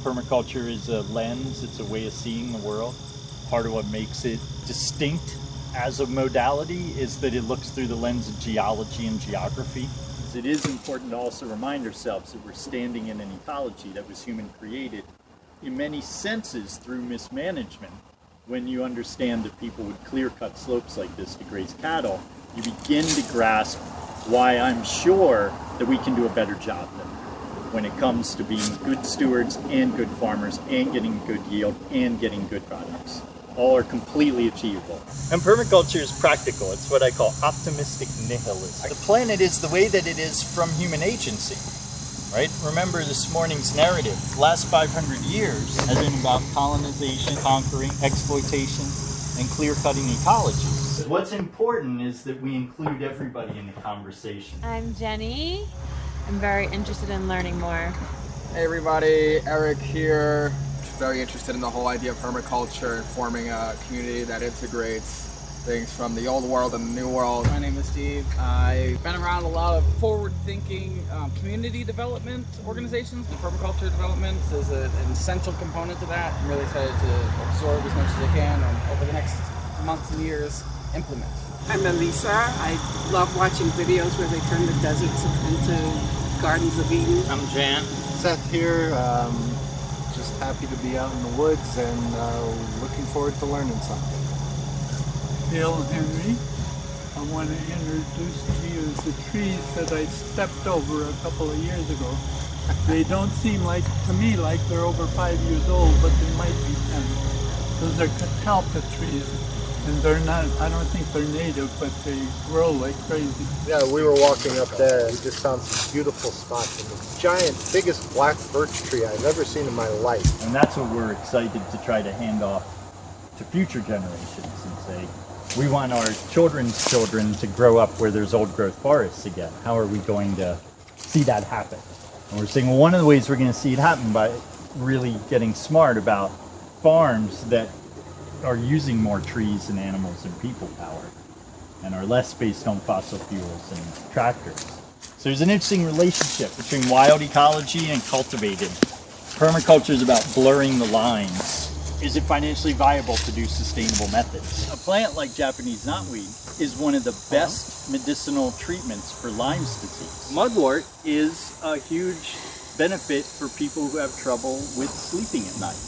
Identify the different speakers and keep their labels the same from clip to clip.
Speaker 1: Permaculture is a lens, it's a way of seeing the world. Part of what makes it distinct as a modality is that it looks through the lens of geology and geography. It is important to also remind ourselves that we're standing in an ecology that was human created in many senses through mismanagement. When you understand that people would clear cut slopes like this to graze cattle, you begin to grasp why I'm sure that we can do a better job than when it comes to being good stewards and good farmers and getting good yield and getting good products. All are completely achievable. And permaculture is practical. It's what I call optimistic nihilism. The planet is the way that it is from human agency, right? Remember this morning's narrative. The last 500 years has been about colonization, conquering, exploitation, and clear-cutting ecologies. What's important is that we include everybody in the conversation.
Speaker 2: I'm Jenny. I'm very interested in learning more.
Speaker 3: Hey everybody, Eric here. Very interested in the whole idea of permaculture and forming a community that integrates things from the old world and the new world.
Speaker 4: My name is Steve. I've been around a lot of forward-thinking community development organizations. The permaculture development is an essential component to that. I'm really excited to absorb as much as I can and over the next months and years implement.
Speaker 5: I'm Elisa. I love watching videos where they turn the deserts into gardens of Eden.
Speaker 6: I'm Jan.
Speaker 7: Seth here. Just happy to be out in the woods and looking forward to learning something.
Speaker 8: Bill Henry. I want to introduce to you the trees that I stepped over a couple of years ago. They don't seem like, to me, like they're over 5 years old, but they might be 10. Those are catalpa trees, and they're not, I don't think they're native, but they grow like crazy.
Speaker 7: Yeah, we were walking up there and we just found some beautiful spots in the giant, biggest black birch tree I've ever seen in my life.
Speaker 1: And that's what we're excited to try to hand off to future generations and say, we want our children's children to grow up where there's old growth forests again. How are we going to see that happen? And we're saying, well, one of the ways we're going to see it happen by really getting smart about farms that are using more trees and animals and people power and are less based on fossil fuels and tractors. So there's an interesting relationship between wild ecology and cultivated. Permaculture is about blurring the lines. Is it financially viable to do sustainable methods? A plant like Japanese knotweed is one of the best medicinal treatments for Lyme's disease. Mugwort is a huge benefit for people who have trouble with sleeping at night.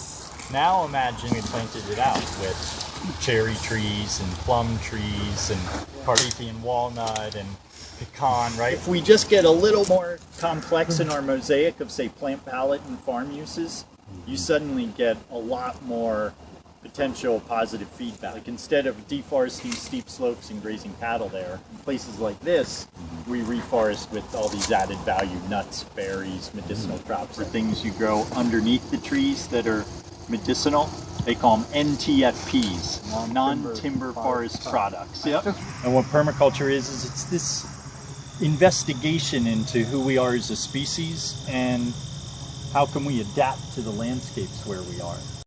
Speaker 1: Now imagine we planted it out with cherry trees and plum trees and Carpathian walnut and pecan, right? If we just get a little more complex in our mosaic of, say, plant palette and farm uses, you suddenly get a lot more potential positive feedback. Like instead of deforesting steep slopes and grazing cattle there, in places like this, we reforest with all these added value nuts, berries, medicinal crops, or things you grow underneath the trees that are medicinal. They call them NTFPs, non-timber forest products. Yep. And what permaculture is it's this investigation into who we are as a species and how can we adapt to the landscapes where we are.